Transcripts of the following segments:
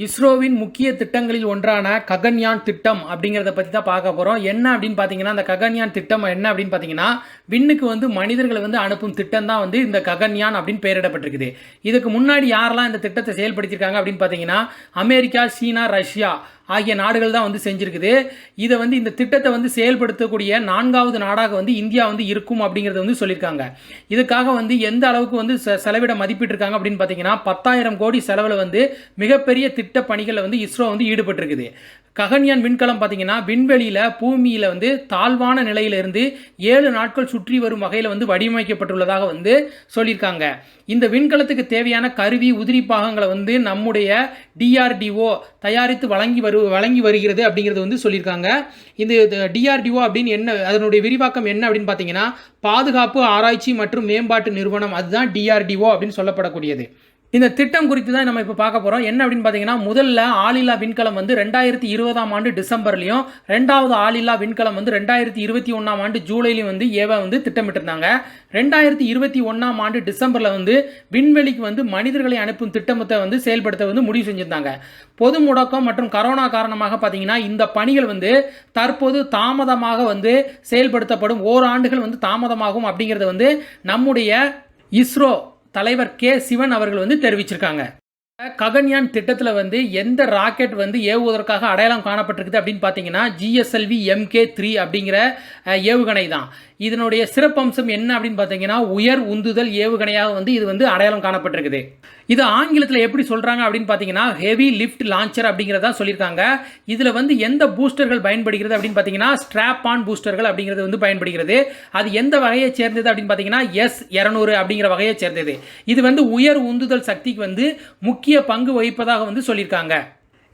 இஸ்ரோவின் முக்கிய திட்டங்களில் ஒன்றான ககன்யான் திட்டம் அப்படிங்கிறத பற்றி தான் பார்க்க போகிறோம். என்ன அப்படின்னு பார்த்தீங்கன்னா, அந்த ககன்யான் திட்டம் என்ன அப்படின்னு பார்த்தீங்கன்னா, விண்ணுக்கு மனிதர்களை அனுப்பும் திட்டம் தான் இந்த ககன்யான் அப்படின்னு பெயரிடப்பட்டிருக்குது. இதுக்கு முன்னாடி யாரெல்லாம் இந்த திட்டத்தை செயல்படுத்தியிருக்காங்க அப்படின்னு பார்த்தீங்கன்னா, அமெரிக்கா, சீனா, ரஷ்யா ஆகிய நாடுகள் தான் செஞ்சிருக்குது. இதை இந்த திட்டத்தை செயல்படுத்தக்கூடிய 4வது நாடாக இந்தியா இருக்கும் அப்படிங்கிறத சொல்லியிருக்காங்க. இதுக்காக எந்த அளவுக்கு செலவிட மதிப்பிட்டிருக்காங்க அப்படின்னு பார்த்தீங்கன்னா, 10,000 கோடி செலவில் மிகப்பெரிய திட்ட பணிகளில் இஸ்ரோ ஈடுபட்டிருக்குது. ககன்யான் விண்கலம் பார்த்தீங்கன்னா விண்வெளியில் பூமியில் தாழ்வான நிலையிலிருந்து 7 நாட்கள் சுற்றி வரும் வகையில் வடிவமைக்கப்பட்டுள்ளதாக சொல்லியிருக்காங்க. இந்த விண்கலத்துக்கு தேவையான கருவி உதிரி பாகங்களை நம்முடைய DRDO தயாரித்து வழங்கி வருகிறது அப்படிங்கிறது சொல்லியிருக்காங்க. இந்த DRDO அப்படின்னு என்ன, அதனுடைய விரிவாக்கம் என்ன அப்படின்னு பார்த்தீங்கன்னா, பாதுகாப்பு ஆராய்ச்சி மற்றும் மேம்பாட்டு நிறுவனம், அதுதான் DRDO அப்படின்னு சொல்லப்படக்கூடியது. இந்த திட்டம் குறித்து தான் நம்ம இப்போ பார்க்க போகிறோம். என்ன அப்படின்னு பார்த்தீங்கன்னா, முதல்ல ஆளில்லா விண்கலம் 2020ஆம் ஆண்டு டிசம்பர்லையும், 2வது ஆளில்லா விண்கலம் 2021ஆம் ஆண்டு ஜூலைலையும் ஏவ திட்டமிட்டிருந்தாங்க. 2021ஆம் ஆண்டு டிசம்பரில் விண்வெளிக்கு மனிதர்களை அனுப்பும் திட்டத்தை செயல்படுத்த முடிவு செஞ்சிருந்தாங்க. பொது முடக்கம் மற்றும் கரோனா காரணமாக பார்த்தீங்கன்னா இந்த பணிகள் தற்போது தாமதமாக செயல்படுத்தப்படும், ஓராண்டுகள் தாமதமாகும் அப்படிங்கிறத நம்முடைய இஸ்ரோ தலைவர் கே சிவன் அவர்கள் தெரிவிச்சிருக்காங்க. ககன்யான் திட்டத்தில் எந்த ராக்கெட் ஏவுவதற்காக அடையாளம் காணப்பட்டிருக்குது அப்படின்னு பார்த்தீங்கன்னா, GSLV Mk3 அப்படிங்கிற ஏவுகணை தான். இதனுடைய சிறப்பம்சம் என்ன அப்படின்னு பார்த்தீங்கன்னா, உயர் உந்துதல் ஏவுகணையாக இது அடையாளம் காணப்பட்டிருக்குது. இது ஆங்கிலத்தில் எப்படி சொல்கிறாங்க அப்படின்னு பார்த்தீங்கன்னா, ஹெவி லிஃப்ட் லான்ச்சர் அப்படிங்கிறதா சொல்லியிருக்காங்க. இதில் எந்த பூஸ்டர்கள் பயன்படுகிறது அப்படின்னு பார்த்தீங்கன்னா, ஸ்ட்ராப் ஆன் பூஸ்டர்கள் அப்படிங்கிறது பயன்படுகிறது. அது எந்த வகையை சேர்ந்தது அப்படின்னு பார்த்தீங்கன்னா, S200 அப்படிங்கிற வகையை சேர்ந்தது. இது உயர் உந்துதல் சக்திக்கு முக்கிய பங்கு வகிப்பதாக சொல்லியிருக்காங்க.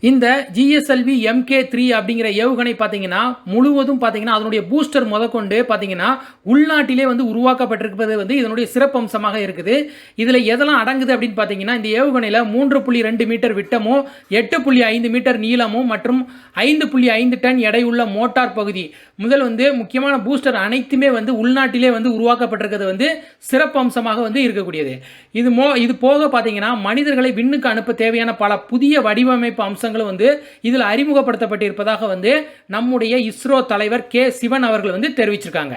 இந்த GSLV Mk3 அப்படிங்கிற ஏவுகணை பார்த்தீங்கன்னா முழுவதும் பார்த்தீங்கன்னா அதனுடைய பூஸ்டர் முதற்கொண்டு பார்த்தீங்கன்னா உள்நாட்டிலே உருவாக்கப்பட்டிருப்பது இதனுடைய சிறப்பம்சமாக இருக்குது. இதில் எதெல்லாம் அடங்குது அப்படின்னு பார்த்தீங்கன்னா, இந்த ஏவுகணையில் 3.2 மீட்டர் விட்டமும் 8.5 மீட்டர் நீளமும் மற்றும் 5.5 டன் எடையுள்ள மோட்டார் பகுதி முதல் முக்கியமான பூஸ்டர் அனைத்துமே உள்நாட்டிலே உருவாக்கப்பட்டிருக்கிறது சிறப்பம்சமாக இருக்கக்கூடியது. இது போக பார்த்தீங்கன்னா மனிதர்களை விண்ணுக்கு அனுப்ப தேவையான பல புதிய வடிவமைப்பு அம்சங்கள் இதில் அறிமுகப்படுத்தப்பட்டிருப்பதாக நம்முடைய இஸ்ரோ தலைவர் கே சிவன் அவர்கள் தெரிவிச்சிருக்காங்க.